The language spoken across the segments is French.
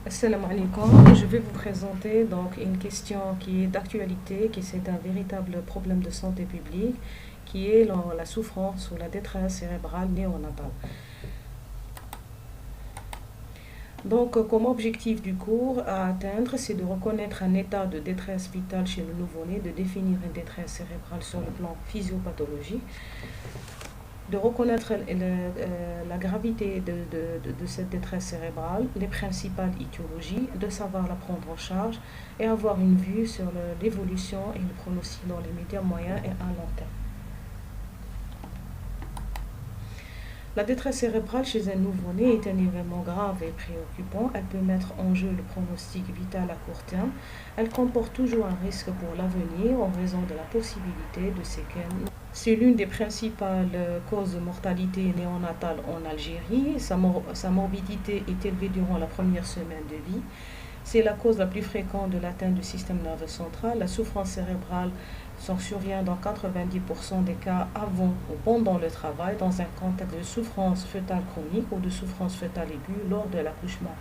Assalamu alaikum. Je vais vous présenter donc une question qui est d'actualité, qui c'est un véritable problème de santé publique, qui est la souffrance ou la détresse cérébrale néonatale. Donc, comme objectif du cours à atteindre, c'est de reconnaître un état de détresse vitale chez le nouveau-né, de définir une détresse cérébrale sur le plan physiopathologique, de reconnaître la gravité de cette détresse cérébrale, les principales étiologies, de savoir la prendre en charge et avoir une vue sur l'évolution et le pronostic dans les médias moyens et à long terme. La détresse cérébrale chez un nouveau-né est un événement grave et préoccupant. Elle peut mettre en jeu le pronostic vital à court terme. Elle comporte toujours un risque pour l'avenir en raison de la possibilité de séquelles. C'est l'une des principales causes de mortalité néonatale en Algérie. Sa morbidité est élevée durant la première semaine de vie. C'est la cause la plus fréquente de l'atteinte du système nerveux central. La souffrance cérébrale survient dans 90% des cas avant ou pendant le travail, dans un contexte de souffrance fœtale chronique ou de souffrance fœtale aiguë lors de l'accouchement.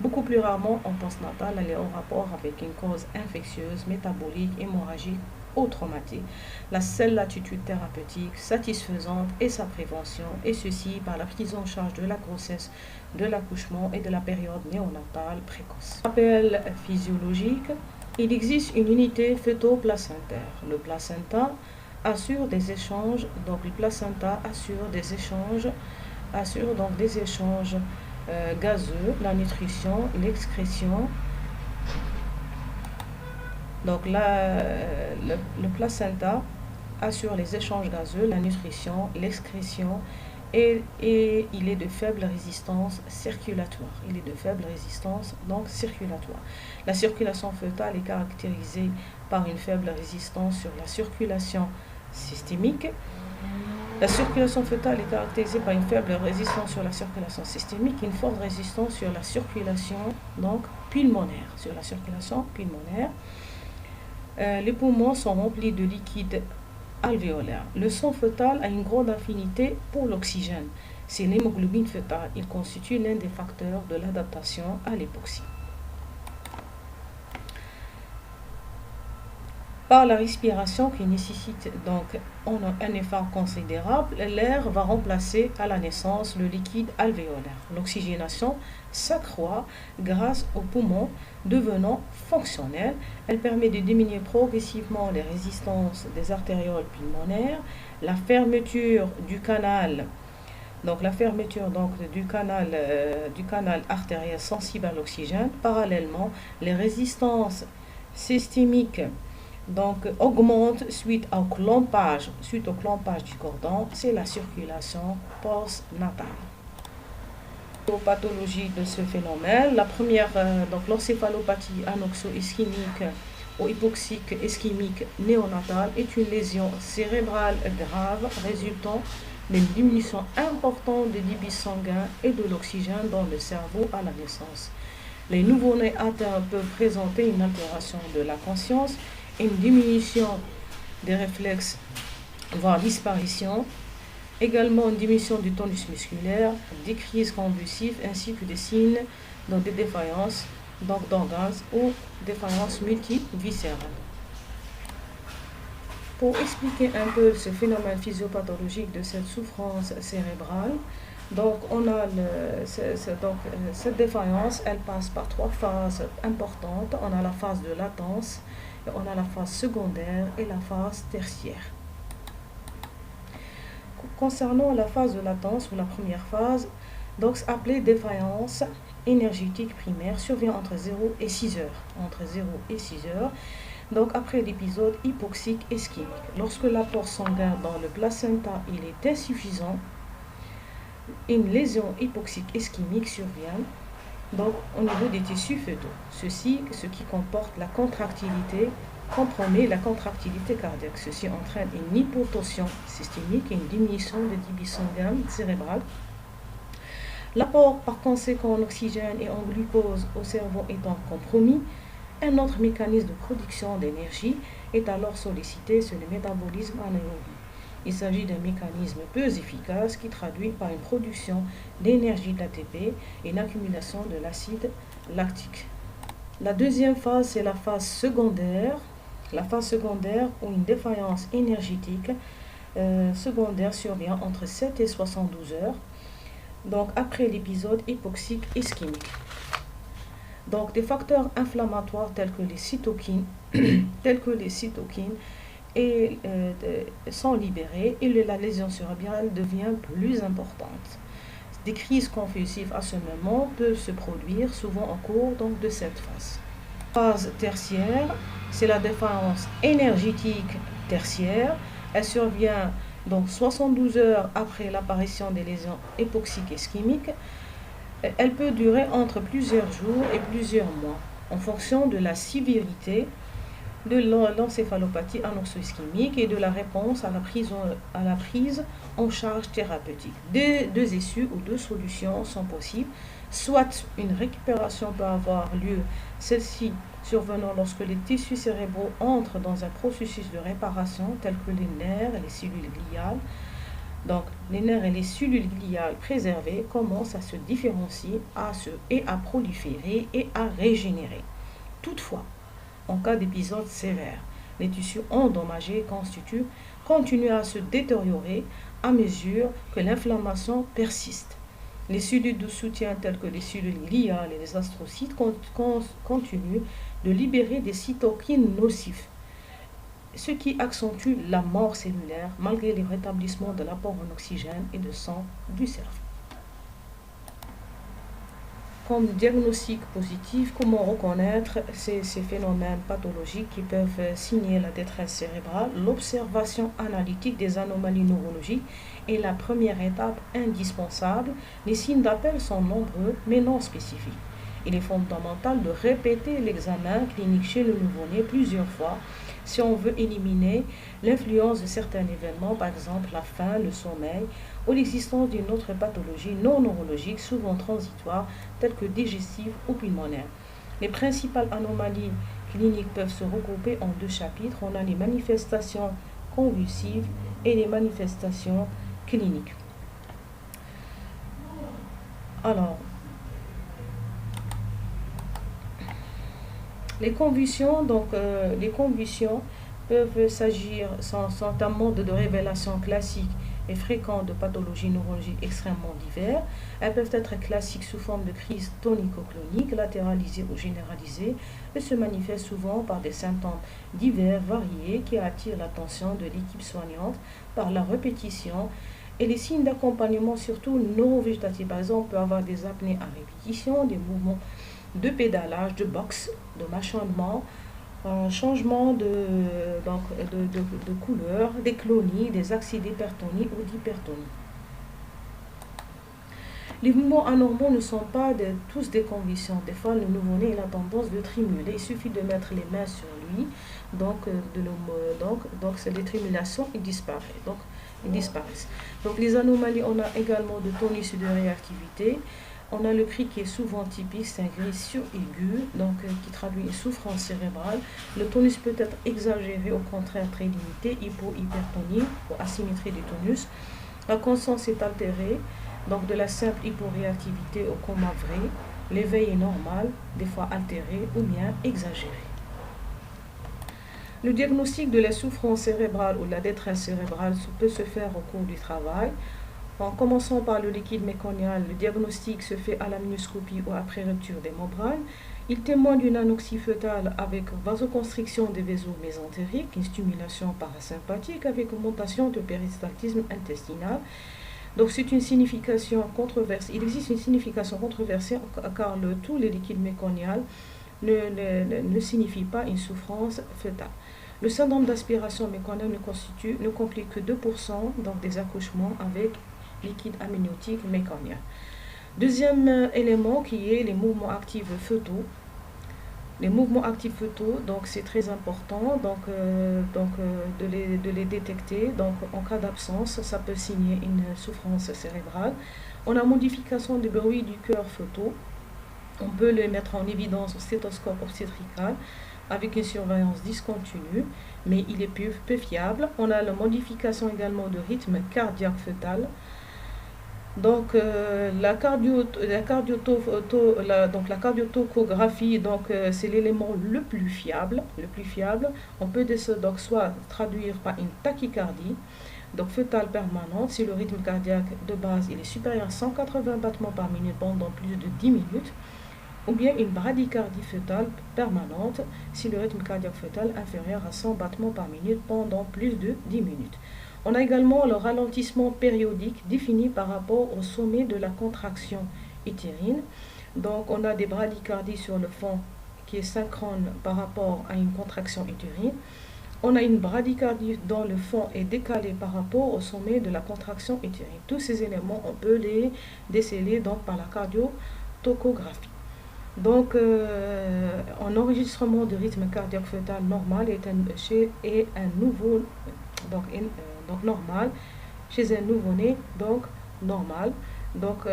Beaucoup plus rarement en postnatal, elle est en rapport avec une cause infectieuse, métabolique, hémorragique ou traumatique. La seule latitude thérapeutique satisfaisante est sa prévention, et ceci par la prise en charge de la grossesse, de l'accouchement et de la période néonatale précoce. Rappel physiologique. Il existe une unité fœto-placentaire. Le placenta assure des échanges, donc le placenta assure donc des échanges gazeux, la nutrition, l'excrétion. Donc le placenta assure les échanges gazeux, la nutrition, l'excrétion et il est de faible résistance circulatoire. La circulation fœtale est caractérisée par une faible résistance sur la circulation systémique. La circulation fœtale est caractérisée par une faible résistance sur la circulation systémique, une forte résistance sur la circulation pulmonaire. Les poumons sont remplis de liquide alvéolaire. Le sang fœtal a une grande affinité pour l'oxygène. C'est l'hémoglobine fœtale. Il constitue l'un des facteurs de l'adaptation à l'hypoxie. Par la respiration qui nécessite donc un effort considérable, l'air va remplacer à la naissance le liquide alvéolaire. L'oxygénation s'accroît grâce aux poumons devenant fonctionnels. Elle permet de diminuer progressivement les résistances des artérioles pulmonaires. La fermeture du canal du canal artériel sensible à l'oxygène. Parallèlement, les résistances systémiques augmente suite au clampage du cordon. C'est la circulation postnatale. Pathologie de ce phénomène, la première, l'encéphalopathie anoxo-ischémique ou hypoxique ischémique néonatale est une lésion cérébrale grave résultant d'une diminution importante des débits sanguins et de l'oxygène dans le cerveau à la naissance. Les nouveau-nés atteints peuvent présenter une altération de la conscience, une diminution des réflexes, voire disparition, également une diminution du tonus musculaire, des crises convulsives ainsi que des signes de défaillance d'organes ou défaillance multiviscérale. Pour expliquer un peu ce phénomène physiopathologique de cette souffrance cérébrale, cette défaillance, elle passe par trois phases importantes. On a la phase de latence, on a la phase secondaire et la phase tertiaire. Concernant la phase de latence ou la première phase, appelée défaillance énergétique primaire, survient entre 0 et 6 heures. Après l'épisode hypoxique ischémique. Lorsque l'apport sanguin dans le placenta il est insuffisant, une lésion hypoxique ischémique survient au niveau des tissus fœtaux. Ce qui comporte la contractilité, compromet la contractilité cardiaque. Ceci entraîne une hypotension systémique et une diminution de débit sanguin cérébral. L'apport par conséquent en oxygène et en glucose au cerveau étant compromis, un autre mécanisme de production d'énergie est alors sollicité, c'est le métabolisme anaérobie. Il s'agit d'un mécanisme peu efficace qui traduit par une production d'énergie d'ATP et une accumulation de l'acide lactique. La deuxième phase, c'est la phase secondaire. La phase secondaire où une défaillance énergétique secondaire survient entre 7 et 72 heures, donc après l'épisode hypoxique ischémique. Donc des facteurs inflammatoires tels que les cytokines, sont libérés et la lésion cérébrale devient plus importante. Des crises convulsives à ce moment peuvent se produire souvent en cours donc, de cette phase. Phase tertiaire, c'est la défaillance énergétique tertiaire. Elle survient donc 72 heures après l'apparition des lésions hypoxiques ischémiques. Elle peut durer entre plusieurs jours et plusieurs mois en fonction de la sévérité de l'encéphalopathie anorexo-ischémique et de la réponse à la prise en charge thérapeutique. Deux issues ou deux solutions sont possibles. Soit une récupération peut avoir lieu, celle-ci survenant lorsque les tissus cérébraux entrent dans un processus de réparation tel que les nerfs et les cellules gliales. Donc, les nerfs et les cellules gliales préservées commencent à se différencier et à proliférer et à régénérer. Toutefois, en cas d'épisode sévère, les tissus endommagés continuent à se détériorer à mesure que l'inflammation persiste. Les cellules de soutien telles que les cellules gliales et les astrocytes continuent de libérer des cytokines nocifs, ce qui accentue la mort cellulaire malgré le rétablissement de l'apport en oxygène et de sang du cerveau. Comme diagnostic positif, comment reconnaître ces phénomènes pathologiques qui peuvent signer la détresse cérébrale? L'observation analytique des anomalies neurologiques est la première étape indispensable. Les signes d'appel sont nombreux mais non spécifiques. Il est fondamental de répéter l'examen clinique chez le nouveau-né plusieurs fois si on veut éliminer l'influence de certains événements, par exemple la faim, le sommeil, ou l'existence d'une autre pathologie non neurologique, souvent transitoire, telle que digestive ou pulmonaire. Les principales anomalies cliniques peuvent se regrouper en deux chapitres. On a les manifestations convulsives et les manifestations cliniques. Alors, les convulsions, les convulsions peuvent s'agir sont un mode de révélation classique et fréquent de pathologies neurologiques extrêmement divers. Elles peuvent être classiques sous forme de crise tonico-clonique, latéralisée ou généralisée, et se manifestent souvent par des symptômes divers, variés, qui attirent l'attention de l'équipe soignante par la répétition et les signes d'accompagnement, surtout neurovégétatifs. Par exemple, on peut avoir des apnées à répétition, des mouvements de pédalage, de boxe, de mâchonnement, changement de couleur, des clonies, des accès d'hypertonie ou d'hypertonie. Les mouvements anormaux ne sont pas tous des convulsions. Des fois, le nouveau-né a tendance de trimuler. Il suffit de mettre les mains sur lui, donc ces trimulations disparaissent. Donc, les anomalies, on a également de tonus et de réactivité. On a le cri qui est souvent typique, c'est un cri sur-aigu, qui traduit une souffrance cérébrale. Le tonus peut être exagéré, au contraire très limité, hypertonie ou asymétrie du tonus. La conscience est altérée, donc de la simple hyporéactivité au coma vrai. L'éveil est normal, des fois altéré ou bien exagéré. Le diagnostic de la souffrance cérébrale ou de la détresse cérébrale peut se faire au cours du travail. En commençant par le liquide méconial, le diagnostic se fait à la myoscopie ou après rupture des membranes. Il témoigne d'une anoxie fœtale avec vasoconstriction des vaisseaux mésentériques, une stimulation parasympathique avec augmentation de péristaltisme intestinal. Donc c'est une signification controversée. Il existe une signification controversée car tous les liquides méconial ne signifie pas une souffrance fœtale. Le syndrome d'aspiration méconial ne complique que 2% des accouchements avec liquide amniotique méconien. Deuxième élément qui est les mouvements actifs fœtaux. Les mouvements actifs fœtaux, c'est très important de les détecter. Donc en cas d'absence, ça peut signer une souffrance cérébrale. On a modification du bruit du cœur fœtaux. On peut le mettre en évidence au stéthoscope obstétrical avec une surveillance discontinue, mais il est peu fiable. On a la modification également de rythme cardiaque fœtal. Donc la cardiotocographie, c'est l'élément le plus fiable. On peut donc soit traduire par une tachycardie, donc fœtale permanente, si le rythme cardiaque de base il est supérieur à 180 battements par minute pendant plus de 10 minutes, ou bien une bradycardie fœtale permanente, si le rythme cardiaque fœtal est inférieur à 100 battements par minute pendant plus de 10 minutes. On a également le ralentissement périodique défini par rapport au sommet de la contraction utérine. Donc on a des bradycardies sur le fond qui est synchrone par rapport à une contraction utérine. On a une bradycardie dont le fond est décalé par rapport au sommet de la contraction utérine. Tous ces éléments, on peut les déceler donc par la cardiotocographie. Donc, un enregistrement de rythme cardiaque fœtal normal est normal chez un nouveau-né, donc normal. Donc,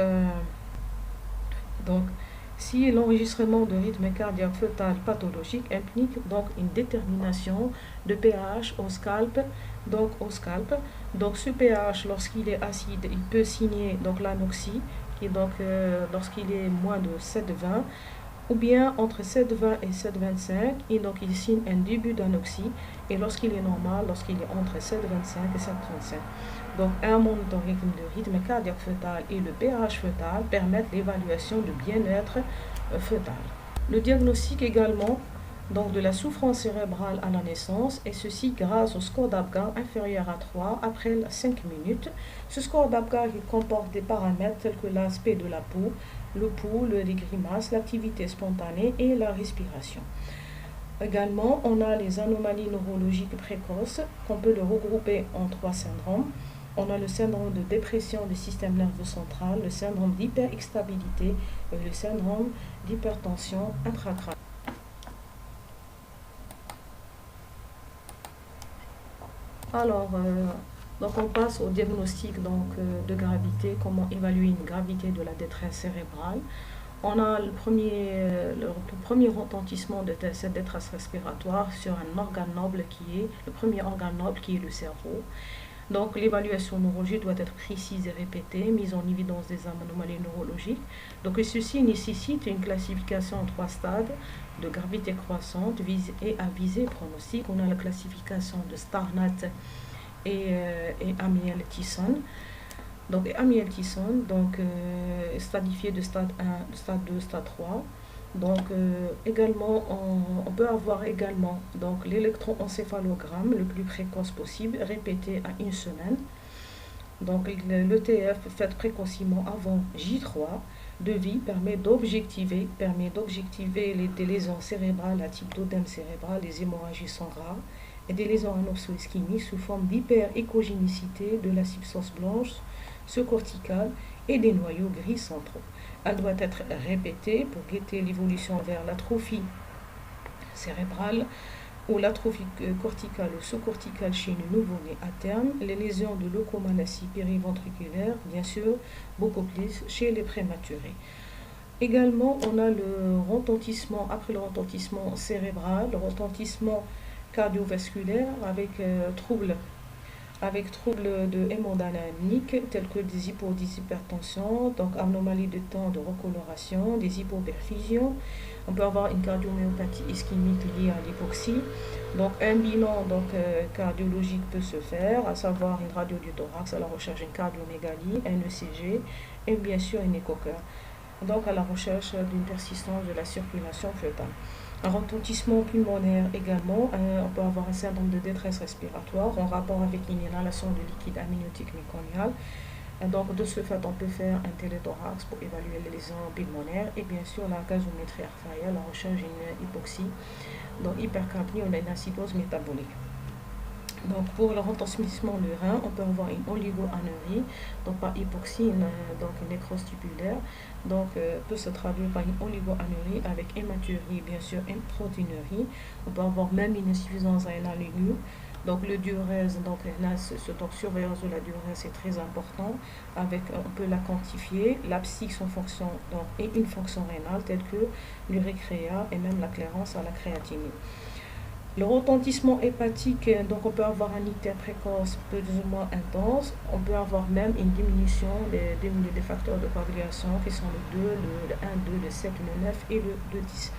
si l'enregistrement de rythme cardiaque fœtal pathologique implique donc une détermination de pH au scalp, donc ce pH lorsqu'il est acide, il peut signer donc l'anoxie, qui donc lorsqu'il est moins de 7,20 ou bien entre 7,20 et 7,25, et donc il signe un début d'anoxie, et lorsqu'il est normal, lorsqu'il est entre 7,25 et 7,35. Donc un monitoring de rythme cardiaque fœtal et le pH fœtal permettent l'évaluation du bien-être fœtal. Le diagnostic également donc de la souffrance cérébrale à la naissance, et ceci grâce au score d'Apgar inférieur à 3 après 5 minutes. Ce score d'Apgar comporte des paramètres tels que l'aspect de la peau, le pouls, les grimaces, l'activité spontanée et la respiration. Également, on a les anomalies neurologiques précoces qu'on peut le regrouper en 3 syndromes. On a le syndrome de dépression du système nerveux central, le syndrome d'hyperexstabilité et le syndrome d'hypertension intracrânienne. Alors, donc on passe au diagnostic de gravité, comment évaluer une gravité de la détresse cérébrale. On a le premier retentissement de cette détresse respiratoire sur un organe noble le premier organe noble qui est le cerveau. Donc l'évaluation neurologique doit être précise et répétée, mise en évidence des anomalies neurologiques. Donc ceci nécessite une classification en 3 stades de gravité croissante et à visée pronostic. On a la classification de Starnat et Amiel-Thiessen. Donc Amiel-Thiessen, stadifié de stade 1, stade 2, stade 3. Donc également on peut avoir également donc l'électroencéphalogramme le plus précoce possible, répété à 1 semaine. Donc l'ETF fait précocement avant J3 de vie permet d'objectiver des lésions cérébrales à type d'œdème cérébral, des hémorragies sont rares, et des lésions anorexo-ischémiques sous forme d'hyper-échogénicité de la substance blanche sous-corticale et des noyaux gris centraux. Elle doit être répétée pour guetter l'évolution vers l'atrophie cérébrale ou l'atrophie corticale ou sous-corticale chez le nouveau-né à terme, les lésions de leucomalacie périventriculaire, bien sûr, beaucoup plus chez les prématurés. Également, on a le retentissement, après le retentissement cérébral, le retentissement cardiovasculaire avec troubles de hémodynamique tels que des hypertension, donc anomalies de temps de recoloration, des hypoperfusions. On peut avoir une cardiomyopathie ischémique liée à l'hypoxie. Donc un bilan cardiologique peut se faire, à savoir une radio du thorax à la recherche d'une cardiomégalie, un ECG et bien sûr un échocœur. Donc à la recherche d'une persistance de la circulation fœtale. Un retentissement pulmonaire également, on peut avoir un syndrome de détresse respiratoire en rapport avec une inhalation de liquide amniotique méconial. Donc de ce fait, on peut faire un téléthorax pour évaluer les lésions pulmonaires et bien sûr la gazométrie artérielle, la recherche d'une hypoxie. Donc hypercapnie, on a une acidose métabolique. Donc pour le retentissement du rein, on peut avoir une oligoanurie, donc par hypoxie, une nécrose tubulaire, peut se traduire par une oligoanurie avec hématurie, bien sûr une proteinurie. On peut avoir même une insuffisance rénale aiguë, Donc le diurèse, donc, donc surveillance de la diurèse, c'est très important. Avec, on peut la quantifier, l'abscisse son fonction donc, et une fonction rénale telle que l'urécréa et même la clairance à la créatinine. Le retentissement hépatique, donc on peut avoir un ictère précoce plus ou moins intense. On peut avoir même une diminution des facteurs de coagulation qui sont le 2, le 1, 2, le 7, le 9 et le 10.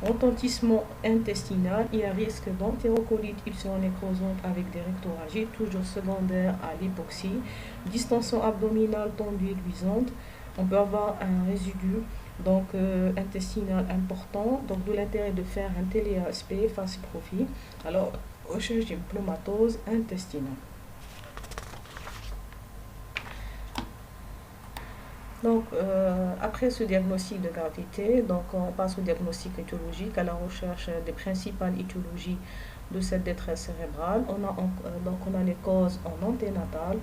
Retentissement intestinal, il y a risque d'entérocolite ulcéro-nécrosante avec des rectorragies, toujours secondaire à l'hypoxie. Distension abdominale tendue et luisante. On peut avoir un résidu donc intestinal important, donc de l'intérêt de faire un téléaspect face profil. Alors, recherche d'une pneumatose intestinale. Donc, après ce diagnostic de gravité, donc on passe au diagnostic étiologique, à la recherche des principales étiologies de cette détresse cérébrale. Donc on a les causes en anténatal,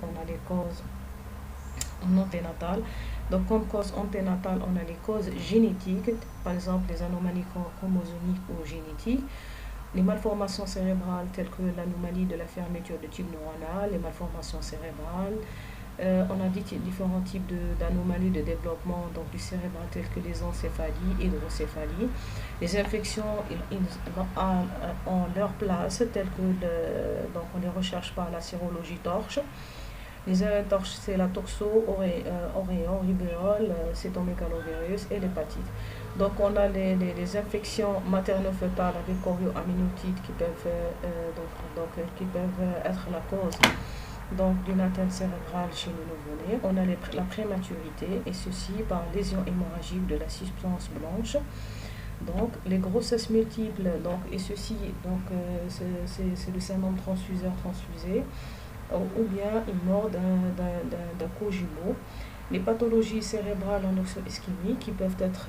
Donc comme cause anténatale, on a les causes génétiques, par exemple les anomalies chromosomiques ou génétiques, les malformations cérébrales telles que l'anomalie de la fermeture de tube neuronal, les malformations cérébrales. On a différents types d'anomalies de développement donc, du cérébral telles que les encéphalies et l'hydrocéphalie. Les infections ont leur place telles que donc on les recherche par la sérologie torche. Les ARN torches, c'est la toxo, auréon, rubéole, cytomégalovirus et l'hépatite. Donc on a les infections materno-fœtales avec chorioamnionites qui peuvent être la cause donc d'une atteinte cérébrale chez le nouveau-né. On a la prématurité et ceci par lésion hémorragique de la substance blanche. Donc les grossesses multiples et ceci c'est le syndrome transfuseur-transfusé ou bien une mort d'un co-jumeau. Les pathologies cérébrales en oxo-ischémie qui peuvent être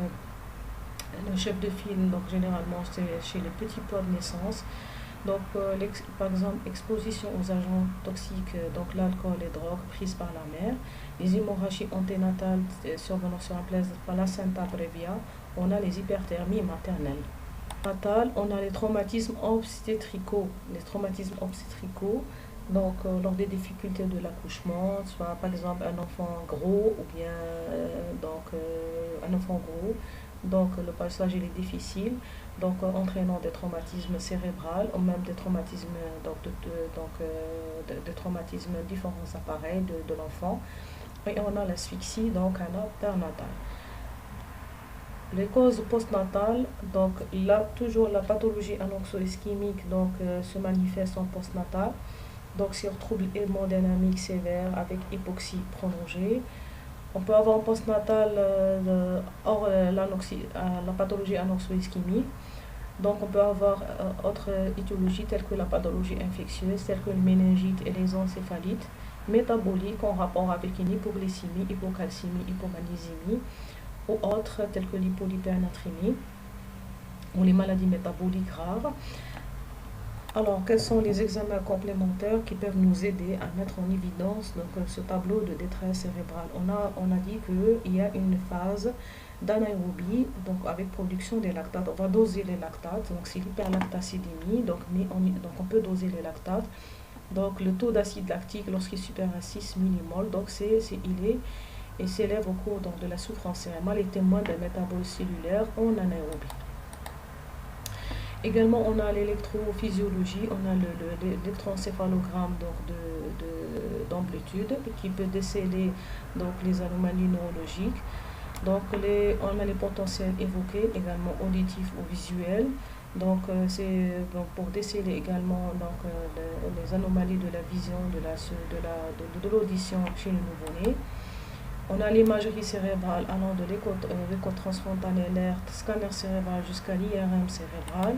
le chef de file, donc généralement c'est chez les petits poids de naissance. Donc, par exemple, exposition aux agents toxiques, donc l'alcool et drogue prises par la mère, les hémorragies anténatales survenant sur la placenta previa, on a les hyperthermies maternelles. On a les traumatismes obstétricaux. Donc, lors des difficultés de l'accouchement, soit par exemple un enfant gros ou bien un enfant gros. Donc le passage il est difficile, donc entraînant des traumatismes cérébraux ou même des traumatismes de traumatismes différents appareils de l'enfant. Et on a l'asphyxie donc à la pernatale. Les causes postnatales, donc là toujours la pathologie anoxo-ischémique se manifeste en postnatal, donc sur troubles hémodynamiques sévères avec hypoxie prolongée. On peut avoir en postnatal la pathologie anoxo-ischémique. Donc on peut avoir autres étiologies telles que la pathologie infectieuse, telles que le méningite et les encéphalites, métaboliques en rapport avec une hypoglycémie, hypocalcémie, hypomagnésémie, ou autres telles que l'hypolipérnatrémie ou les maladies métaboliques rares. Alors, quels sont les examens complémentaires qui peuvent nous aider à mettre en évidence ce tableau de détresse cérébrale? On a dit qu'il y a une phase d'anaérobie, donc avec production des lactates. On va doser les lactates, donc c'est l'hyperlactacédémie, donc on peut doser les lactates. Donc le taux d'acide lactique lorsqu'il est supérieur à 6 mmol, donc il s'élève au cours de la souffrance cérébrale et témoin d'un métabolisme cellulaire en anaérobie. Également, on a l'électrophysiologie, on a l'électroencéphalogramme d'amplitude qui peut déceler les anomalies neurologiques. Donc, on a les potentiels évoqués, également auditifs ou visuels. Donc, c'est pour déceler également les anomalies de la vision, de l'audition chez le nouveau-né. On a l'imagerie cérébrale allant de l'écho transfrontal alerte, scanner cérébral jusqu'à l'IRM cérébral.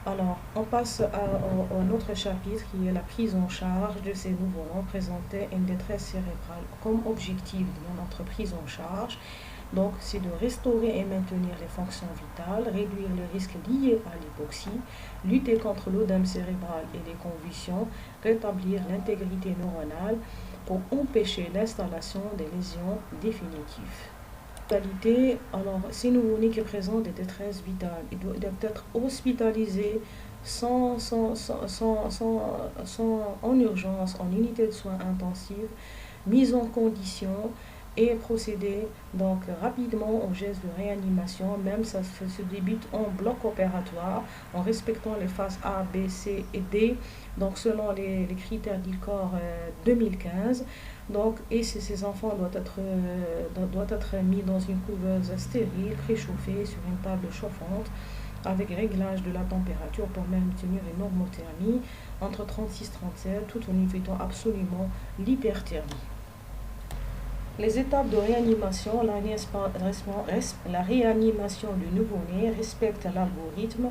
Alors, on passe à un autre chapitre qui est la prise en charge de ces nouveau-nés présentés une détresse cérébrale. Comme objectif de notre prise en charge, donc c'est de restaurer et maintenir les fonctions vitales, réduire les risques liés à l'hypoxie, lutter contre l'œdème cérébral et les convulsions, rétablir l'intégrité neuronale pour empêcher l'installation des lésions définitives. Alors, ces nouveau-nés qui présentent des détresses vitales, ils doivent être hospitalisés en urgence, en unité de soins intensive, mise en condition et procéder donc rapidement aux gestes de réanimation. Même ça se débute en bloc opératoire en respectant les phases A, B, C et D, donc selon les critères d'ILCOR 2015. Donc, et ces enfants doivent être mis dans une couveuse stérile, préchauffée sur une table chauffante avec réglage de la température pour maintenir une normothermie entre 36 et 37, tout en évitant absolument l'hyperthermie. Les étapes de réanimation, la réanimation du nouveau-né respecte l'algorithme.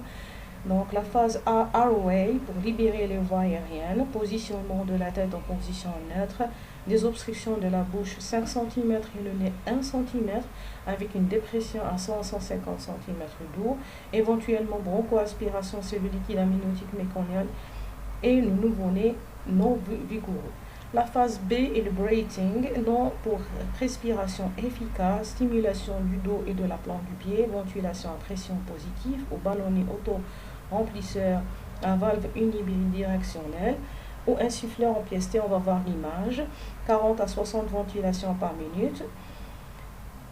Donc la phase A, airway, pour libérer les voies aériennes, positionnement de la tête en position neutre, des obstructions de la bouche 5 cm et le nez 1 cm, avec une dépression à 100-150 cm d'eau, éventuellement bronchoaspiration, c'est le liquide amniotique méconial, et le nouveau-né non vigoureux. La phase B est le breathing, non pour respiration efficace, stimulation du dos et de la plante du pied, ventilation à pression positive au ballonnet auto-remplisseur à valve unibidirectionnelle ou insuffleur en pièce T, on va voir l'image, 40 à 60 ventilations par minute.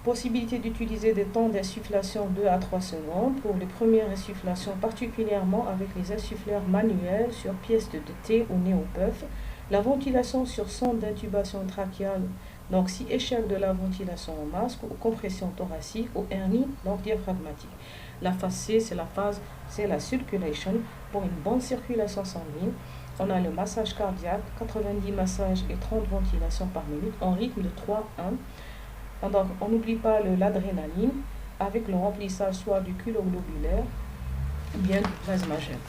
Possibilité d'utiliser des temps d'insufflation 2 à 3 secondes pour les premières insufflations, particulièrement avec les insuffleurs manuels sur pièce de thé ou néopuff. La ventilation sur sonde d'intubation trachéale, donc si échec de la ventilation au masque ou compression thoracique ou hernie donc diaphragmatique. La phase C, c'est la circulation pour une bonne circulation sanguine. On a le massage cardiaque, 90 massages et 30 ventilations par minute en rythme de 3-1. Donc, on n'oublie pas l'adrénaline avec le remplissage soit du culot globulaire ou bien du plasmagène.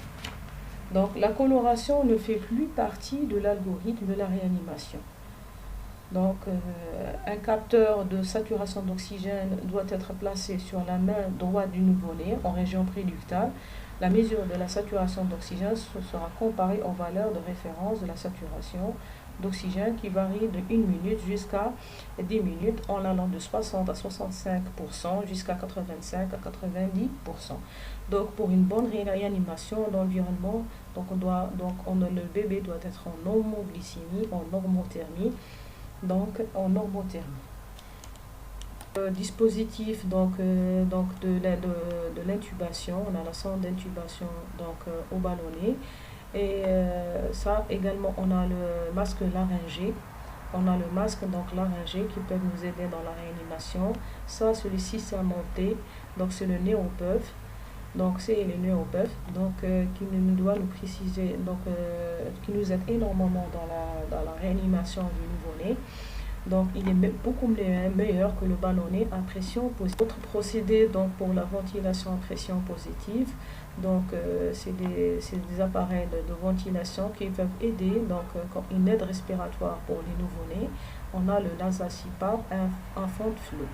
Donc, la coloration ne fait plus partie de l'algorithme de la réanimation. Donc, un capteur de saturation d'oxygène doit être placé sur la main droite du nouveau-né en région préductale. La mesure de la saturation d'oxygène sera comparée aux valeurs de référence de la saturation d'oxygène qui varie de 1 minute jusqu'à 10 minutes en allant de 60 à 65% jusqu'à 85 à 90%. Donc pour une bonne réanimation d'environnement, le bébé doit être en normoglycémie, en normothermie, donc en normothermie. Dispositif de l'intubation, on a la sonde d'intubation au ballonnet. Et ça également, on a le masque laryngé. On a le masque laryngé qui peut nous aider dans la réanimation. Ça, celui-ci, c'est à monter. Donc, c'est le néopuff. Donc, c'est le néopuff qui nous doit nous préciser, qui nous aide énormément dans la réanimation du nouveau-né. Donc, il est beaucoup meilleur que le ballonnet à pression positive. Autre procédé pour la ventilation à pression positive. Donc, c'est des appareils de ventilation qui peuvent aider, comme une aide respiratoire pour les nouveau-nés. On a le Nasacipar, un fond de flot.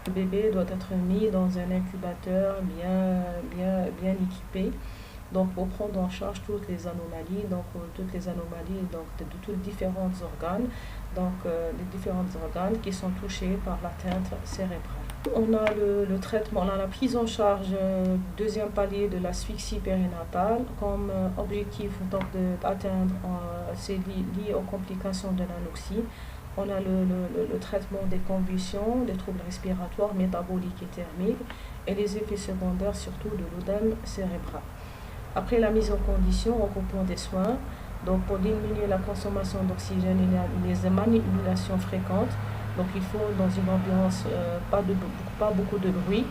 Le bébé doit être mis dans un incubateur bien équipé. Donc, pour prendre en charge toutes les anomalies, de tous les différents organes, les différents organes qui sont touchés par l'atteinte cérébrale. On a le traitement, on a la prise en charge deuxième palier de l'asphyxie périnatale comme objectif d'atteindre, c'est lié aux complications de l'anoxie. On a le traitement des convulsions, des troubles respiratoires, métaboliques et thermiques et les effets secondaires surtout de l'œdème cérébral. Après la mise en condition, on reprend des soins. Donc pour diminuer la consommation d'oxygène, il y a les manipulations fréquentes. Donc il faut dans une ambiance pas beaucoup de bruit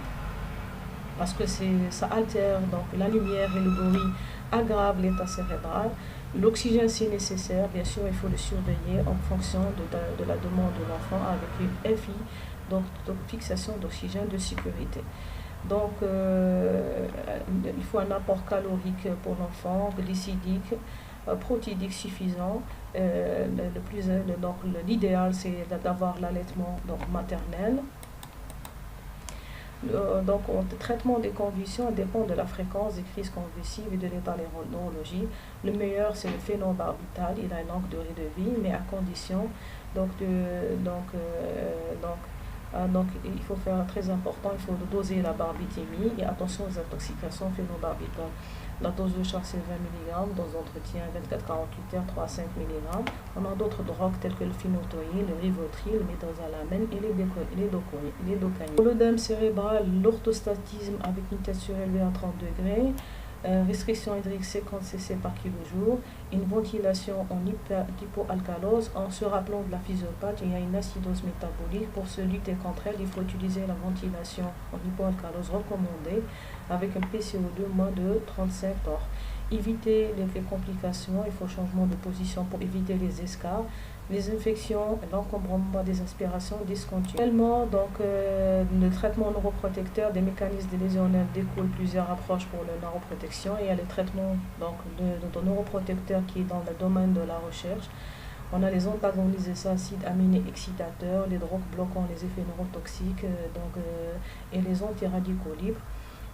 parce que ça altère la lumière et le bruit aggrave l'état cérébral. L'oxygène c'est nécessaire, bien sûr il faut le surveiller en fonction de la demande de l'enfant avec une FI, donc fixation d'oxygène de sécurité. Donc il faut un apport calorique pour l'enfant, glycidique, protéique suffisant. L'idéal c'est d'avoir l'allaitement maternel. Le traitement des convulsions dépend de la fréquence des crises convulsives et de l'état neurologique. Le meilleur c'est le phénobarbital, il a une longue durée de vie, mais à condition Donc il faut faire très important, il faut doser la barbitémie et attention aux intoxications phénobarbitales. La dose de chaque c'est 20 mg, dose d'entretien 24-48 heures 3 à 5 mg. On a d'autres drogues telles que le phénotoïl, le rivotril, le méthazolamine et les docaines. Pour l'œdème cérébral, l'orthostatisme avec une tête surélevée à 30 degrés, restriction hydrique 50 cc par kilo-jour, une ventilation en hypoalcalose. En se rappelant de la physiopathe, il y a une acidose métabolique. Pour se lutter contre elle, il faut utiliser la ventilation en hypoalcalose recommandée avec un PCO2 moins de 35 torts. Éviter les complications, il faut changement de position pour éviter les escarres, les infections, l'encombrement des aspirations discontinues. Également, le traitement neuroprotecteur, des mécanismes délésionnels découlent plusieurs approches pour la neuroprotection. Il y a le traitement de neuroprotecteur qui est dans le domaine de la recherche. On a les antagonistes des acides aminés excitateurs, les drogues bloquant les effets neurotoxiques et les antiradicaux libres.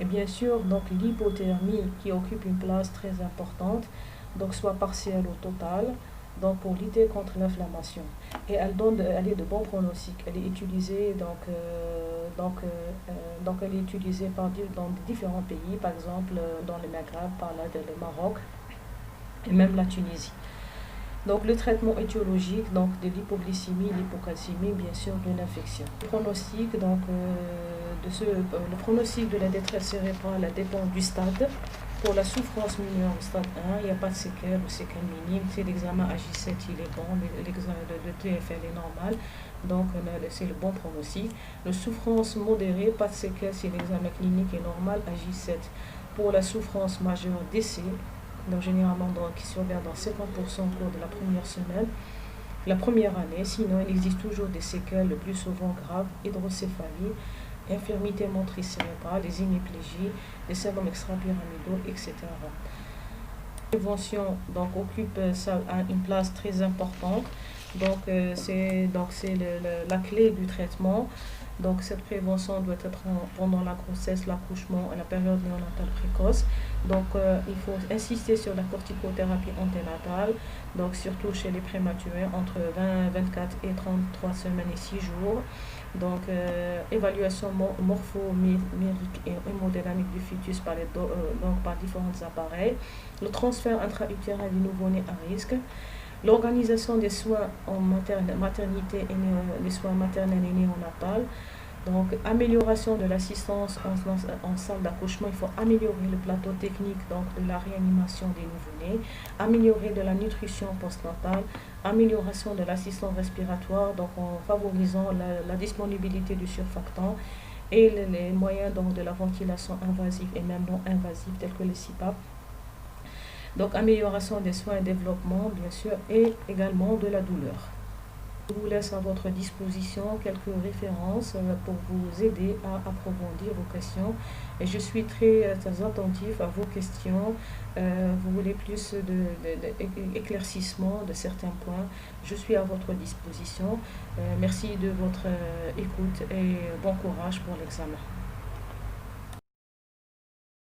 Et bien sûr, l'hypothermie qui occupe une place très importante, soit partielle ou totale, pour lutter contre l'inflammation. Et elle est de bons pronostics. Elle est utilisée elle est utilisée dans différents pays, par exemple dans le Maghreb, le Maroc et même la Tunisie. Le traitement étiologique de l'hypoglycémie, l'hypocalcémie, bien sûr de l'infection. Le pronostic de la détresse cérébrale dépend du stade. Pour la souffrance mineure au stade 1, il n'y a pas de séquelles ou séquelles minimes. C'est l'examen AJ7, il est bon, l'examen de TFL est normal, c'est le bon pronostic. La souffrance modérée, pas de séquelles, si l'examen clinique est normal, AJ7. Pour la souffrance majeure, décès, généralement qui survient dans 50% au cours de la première semaine, la première année. Sinon, il existe toujours des séquelles, le plus souvent graves, hydrocéphalie, infirmité motrice cérébrale, les hémiplégies, les syndromes extrapyramidaux, etc. La prévention occupe une place très importante. C'est la clé du traitement. Cette prévention doit être pendant la grossesse, l'accouchement et la période néonatale précoce. Il faut insister sur la corticothérapie anténatale, surtout chez les prématurés entre 24 et 33 semaines et 6 jours. Évaluation morphomérique et hémodynamique du fœtus par différents appareils. Le transfert intra-utérin du nouveau-né à risque. L'organisation des soins en maternité et les soins maternels et néonatales. Amélioration de l'assistance en salle d'accouchement. Il faut améliorer le plateau technique de la réanimation des nouveau-nés, améliorer de la nutrition postnatale, amélioration de l'assistance respiratoire, en favorisant la disponibilité du surfactant et les moyens de la ventilation invasive et même non invasive tels que les CPAP. Amélioration des soins et développement, bien sûr, et également de la douleur. Je vous laisse à votre disposition quelques références pour vous aider à approfondir vos questions. Et je suis très attentif à vos questions. Vous voulez plus d'éclaircissement de certains points. Je suis à votre disposition. Merci de votre écoute et bon courage pour l'examen.